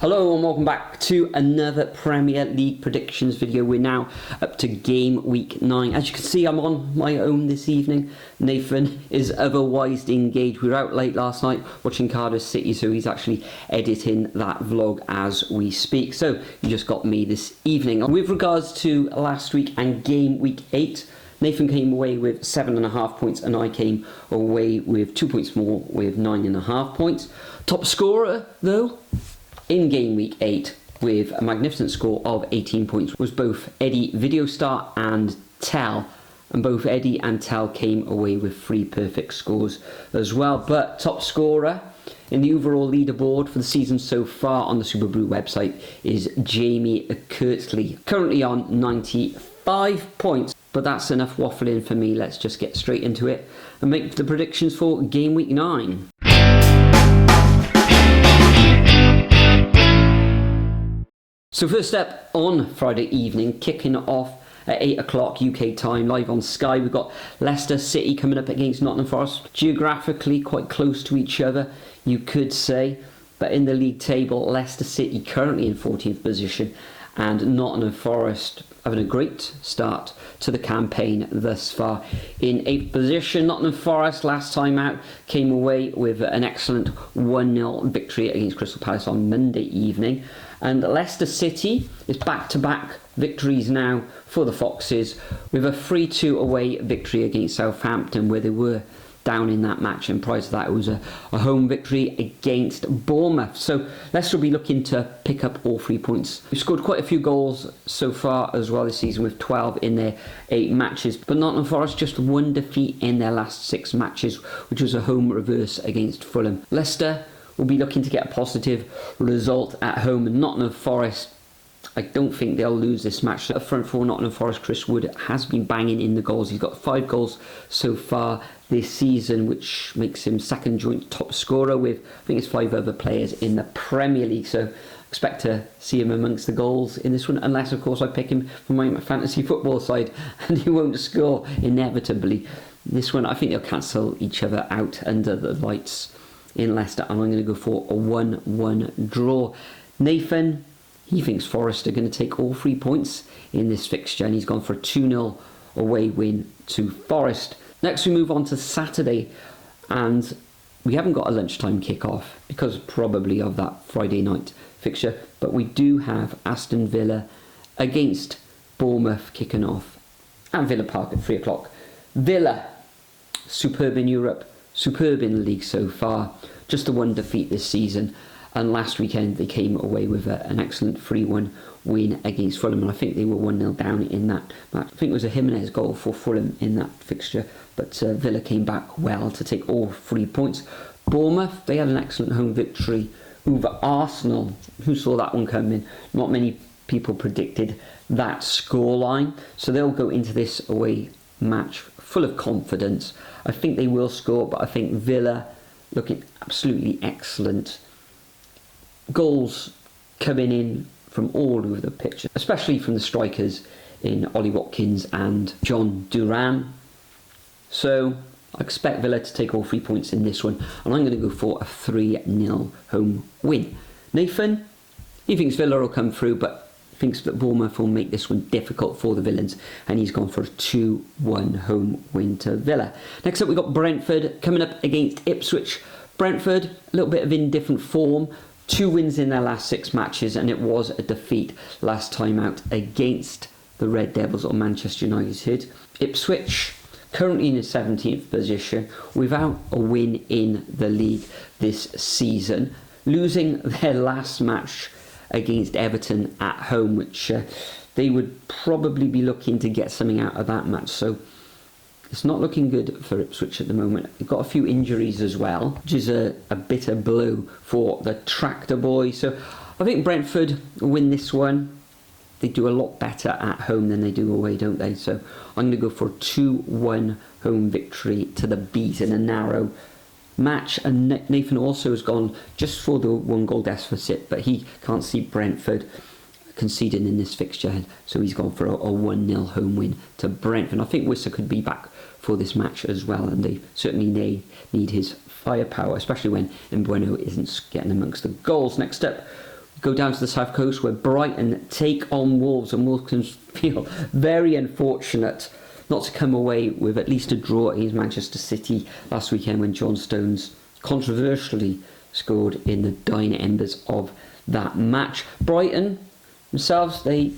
Hello and welcome back to another Premier League predictions video. We're now up to game week 9. As you can see, I'm on my own this evening. Nathan is otherwise engaged. We were out late last night watching Cardiff City, so he's actually editing that vlog as we speak. So you just got me this evening. With regards to last week and game week 8, Nathan came away with 7.5 points and I came away with 2 points more with 9.5 points. Top scorer though in game week 8 with a magnificent score of 18 points was both Eddie Videostar and Tell, and both Eddie and Tell came away with 3 perfect scores as well. But top scorer in the overall leaderboard for the season so far on the Superbru website is Jamie Kirtley, currently on 95 points. But that's enough waffling for me. Let's just get straight into it and make the predictions for game week 9. So first up on Friday evening, kicking off at 8 o'clock UK time, live on Sky, we've got Leicester City coming up against Nottingham Forest. Geographically quite close to each other, you could say. But in the league table, Leicester City currently in 14th position and Nottingham Forest having a great start to the campaign thus far. In 8th position, Nottingham Forest last time out came away with an excellent 1-0 victory against Crystal Palace on Monday evening. And Leicester City is back-to-back victories now for the Foxes, with a 3-2 away victory against Southampton, where they were down in that match, and prior to that it was a home victory against Bournemouth. So Leicester will be looking to pick up all 3 points. We've scored quite a few goals so far as well this season, with 12 in their 8 matches, but Nottingham Forest just 1 defeat in their last 6 matches, which was a home reverse against Fulham. Leicester will be looking to get a positive result at home, and Nottingham Forest, I don't think they'll lose this match. Up front for Nottingham Forest, Chris Wood has been banging in the goals. He's got 5 goals so far this season, which makes him second joint top scorer with, I think it's 5 other players in the Premier League. So expect to see him amongst the goals in this one, unless of course I pick him for my fantasy football side and he won't score inevitably. This one, I think they'll cancel each other out under the lights in Leicester, and I'm going to go for a 1-1 draw. Nathan, he thinks Forest are going to take all 3 points in this fixture, and he's gone for a 2-0 away win to Forest. Next we move on to Saturday, and we haven't got a lunchtime kick-off because probably of that Friday night fixture, but we do have Aston Villa against Bournemouth kicking off at Villa Park at 3 o'clock. Villa, superb in Europe, superb in the league so far, just the 1 defeat this season, and last weekend they came away with an excellent 3-1 win against Fulham, and I think they were 1-0 down in that match. I think it was a Jimenez goal for Fulham in that fixture, but Villa came back well to take all 3 points. Bournemouth, they had an excellent home victory over Arsenal. Who saw that one coming? Not many people predicted that scoreline, so they'll go into this away match full of confidence. I think they will score, but I think Villa looking absolutely excellent. Goals coming in from all over the pitch, especially from the strikers in Ollie Watkins and John Duran. So I expect Villa to take all 3 points in this one, and I'm going to go for a 3-0 home win. Nathan, he thinks Villa will come through, but thinks that Bournemouth will make this one difficult for the Villains, and he's gone for a 2-1 home win to Villa. Next up we've got Brentford coming up against Ipswich. Brentford, a little bit of indifferent form, 2 wins in their last 6 matches, and it was a defeat last time out against the Red Devils or Manchester United. Ipswich currently in the 17th position without a win in the league this season, losing their last match against Everton at home, which they would probably be looking to get something out of that match. So it's not looking good for Ipswich at the moment. They've got a few injuries as well, which is a bitter blow for the Tractor Boy. So I think Brentford win this one. They do a lot better at home than they do away, don't they? So I'm going to go for a 2-1 home victory to the Bees in a narrow match. And Nathan also has gone just for the 1 goal deficit, but he can't see Brentford conceding in this fixture, so he's gone for a 1-0 home win to Brentford. I think Wissa could be back for this match as well, and they certainly need his firepower, especially when Mbueno isn't getting amongst the goals. Next up Go down to the south coast where Brighton take on Wolves, and Wolves can feel very unfortunate not to come away with at least a draw against Manchester City last weekend when John Stones controversially scored in the dying embers of that match. Brighton themselves, they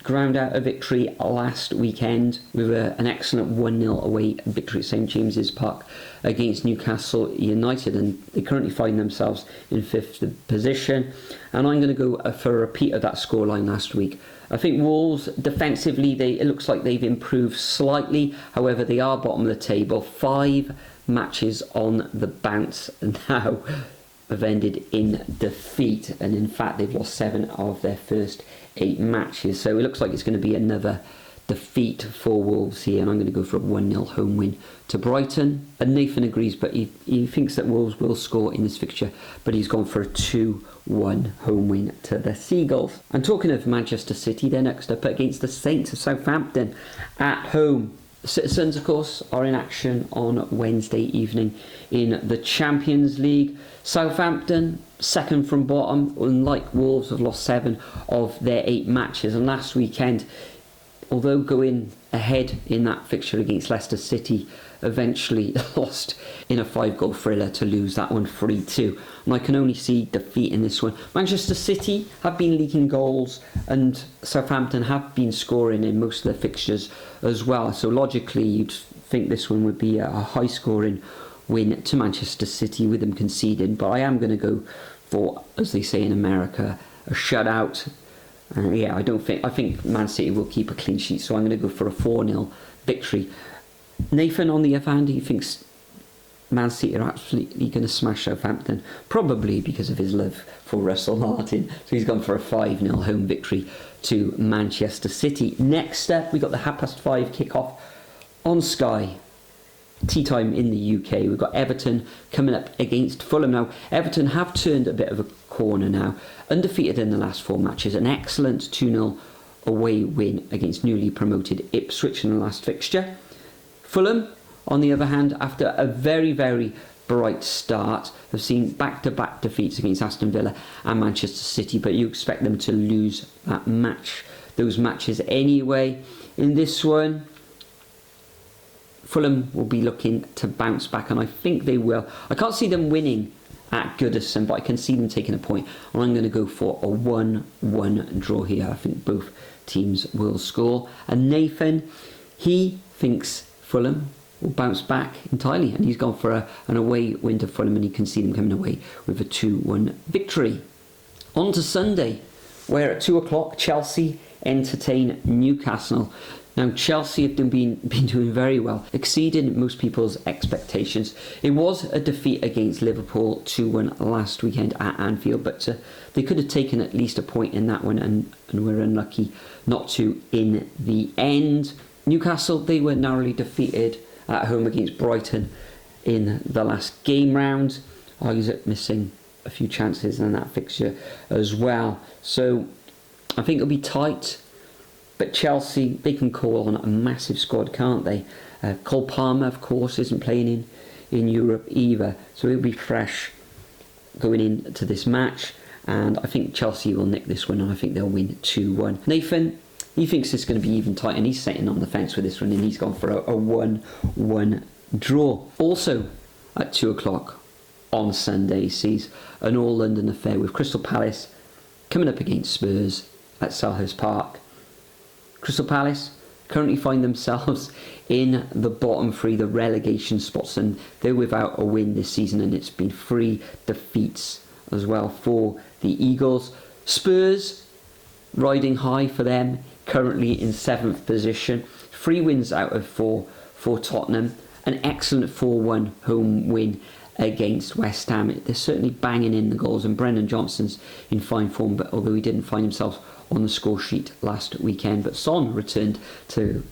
ground out a victory last weekend with an excellent 1-0 away victory at St James's Park against Newcastle United, and they currently find themselves in 5th position. And I'm going to go for a repeat of that scoreline last week. I think Wolves defensively, it looks like they've improved slightly. However, they are bottom of the table. 5 matches on the bounce now have ended in defeat, and in fact they've lost 7 of their first 8 matches. So it looks like it's going to be another defeat for Wolves here, and I'm going to go for a 1-0 home win to Brighton. And Nathan agrees, but he thinks that Wolves will score in this fixture, but he's gone for a 2-1 home win to the Seagulls. And talking of Manchester City, they're next up against the Saints of Southampton at home. The Citizens, of course, are in action on Wednesday evening in the Champions League. Southampton, second from bottom, unlike Wolves, have lost 7 of their 8 matches. And last weekend, although going ahead in that fixture against Leicester City, eventually lost in a 5-goal thriller to lose that one 3-2. And I can only see defeat in this one. Manchester City have been leaking goals, and Southampton have been scoring in most of their fixtures as well. So logically, you'd think this one would be a high-scoring win to Manchester City with them conceding. But I am going to go for, as they say in America, a shutout. I think Man City will keep a clean sheet, so I'm going to go for a 4-0 victory. Nathan, on the other hand, he thinks Man City are absolutely going to smash Southampton, probably because of his love for Russell Martin. So he's gone for a 5-0 home victory to Manchester City. Next up, we got the 5:30 kickoff on Sky. Tea time in the UK. We've got Everton coming up against Fulham. Now, Everton have turned a bit of a corner now. Undefeated in the last 4 matches. An excellent 2-0 away win against newly promoted Ipswich in the last fixture. Fulham, on the other hand, after a very, very bright start, have seen back-to-back defeats against Aston Villa and Manchester City, but you expect them to lose those matches anyway. In this one, Fulham will be looking to bounce back, and I think they will. I can't see them winning at Goodison, but I can see them taking a point, and I'm going to go for a 1-1 draw here. I think both teams will score. And Nathan, he thinks Fulham will bounce back entirely, and he's gone for an away win to Fulham, and you can see them coming away with a 2-1 victory. On to Sunday, where at 2 o'clock Chelsea entertain Newcastle. Now, Chelsea have been doing very well, exceeding most people's expectations. It was a defeat against Liverpool 2-1 last weekend at Anfield, but they could have taken at least a point in that one, and were unlucky not to in the end. Newcastle, they were narrowly defeated at home against Brighton in the last game round. Isaac missing a few chances in that fixture as well. So I think it'll be tight. But Chelsea, they can call on a massive squad, can't they? Cole Palmer, of course, isn't playing in Europe either. So he'll be fresh going into this match. And I think Chelsea will nick this one, and I think they'll win 2-1. Nathan, he thinks it's going to be even tight, and he's sitting on the fence with this one, and he's gone for a 1-1 draw. Also, at 2 o'clock on Sunday, sees an all-London affair with Crystal Palace coming up against Spurs at Selhurst Park. Crystal Palace currently find themselves in the bottom 3, the relegation spots, and they're without a win this season, and it's been 3 defeats as well for the Eagles. Spurs riding high for them, currently in 7th position. 3 wins out of 4 for Tottenham. An excellent 4-1 home win against West Ham. They're certainly banging in the goals, and Brendan Johnson's in fine form, but although he didn't find himself on the score sheet last weekend. But Son returned to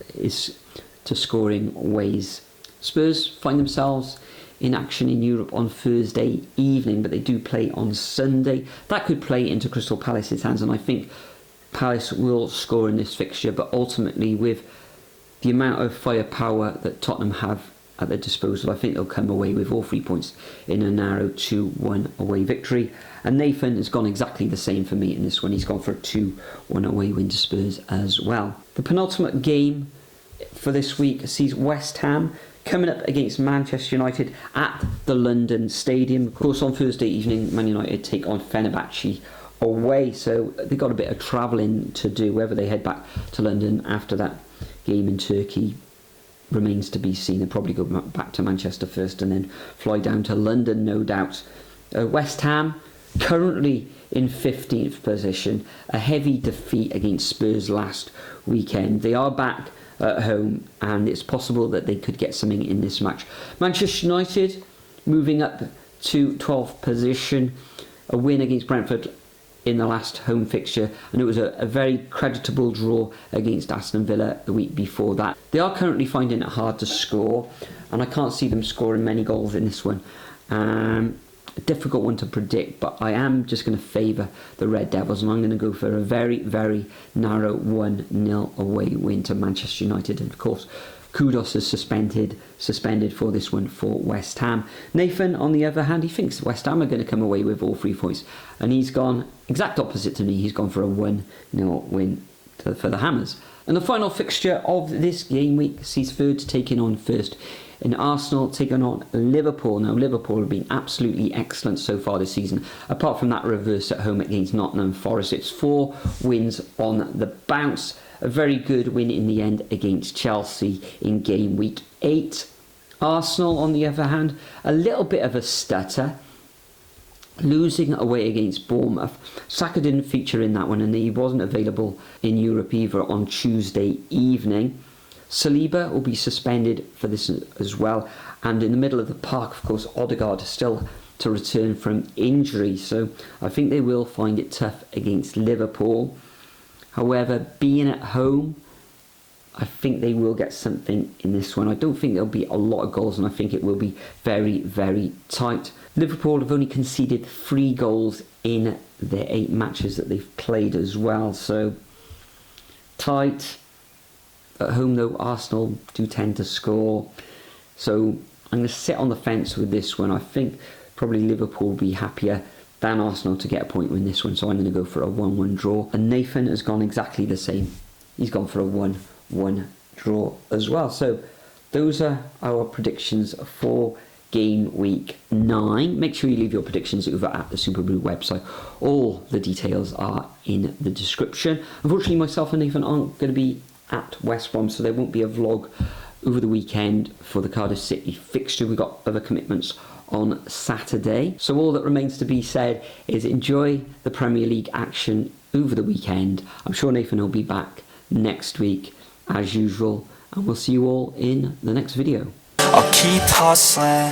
scoring ways. Spurs find themselves in action in Europe on Thursday evening, but they do play on Sunday. That could play into Crystal Palace's hands, and I think Palace will score in this fixture, but ultimately with the amount of firepower that Tottenham have at their disposal. I think they'll come away with all 3 points in a narrow 2-1 away victory. And Nathan has gone exactly the same for me in this one. He's gone for a 2-1 away win to Spurs as well. The penultimate game for this week sees West Ham coming up against Manchester United at the London Stadium. Of course, on Thursday evening, Man United take on Fenerbahce away, so they've got a bit of travelling to do. Whether they head back to London after that game in Turkey remains to be seen. They'll probably go back to Manchester first and then fly down to London, no doubt. West Ham currently in 15th position, a heavy defeat against Spurs last weekend. They are back at home and it's possible that they could get something in this match. Manchester United moving up to 12th position, a win against Brentford in the last home fixture, and it was a very creditable draw against Aston Villa the week before that. They are currently finding it hard to score, and I can't see them scoring many goals in this one. A difficult one to predict, but I am just going to favour the Red Devils, and I'm going to go for a very, very narrow 1-0 away win to Manchester United. And of course, Kudos is suspended for this one for West Ham. Nathan, on the other hand, he thinks West Ham are going to come away with all 3 points, and he's gone exact opposite to me. He's gone for a 1-0 win for the Hammers. And the final fixture of this game week sees thirds taking on first in Arsenal, taking on Liverpool. Now, Liverpool have been absolutely excellent so far this season. Apart from that reverse at home against Nottingham Forest, it's 4 wins on the bounce. A very good win in the end against Chelsea in game week 8. Arsenal, on the other hand, a little bit of a stutter, losing away against Bournemouth. Saka didn't feature in that one, and he wasn't available in Europe either on Tuesday evening. Saliba will be suspended for this as well, and in the middle of the park, of course, Odegaard is still to return from injury, so I think they will find it tough against Liverpool. However, being at home, I think they will get something in this one. I don't think there'll be a lot of goals, and I think it will be very, very tight. Liverpool have only conceded 3 goals in their 8 matches that they've played as well, so tight. At home, though, Arsenal do tend to score, so I'm going to sit on the fence with this one. I think probably Liverpool will be happier than Arsenal to get a point win this one, so I'm going to go for a 1-1 draw. And Nathan has gone exactly the same. He's gone for a 1-1 draw as well. So those are our predictions for game week 9. Make sure you leave your predictions over at the Superbru website. All the details are in the description. Unfortunately, myself and Nathan aren't going to be at West Brom, so there won't be a vlog over the weekend for the Cardiff City fixture. We've got other commitments on Saturday. So all that remains to be said is enjoy the Premier League action over the weekend. I'm sure Nathan will be back next week as usual, and we'll see you all in the next video. I'll keep hustling.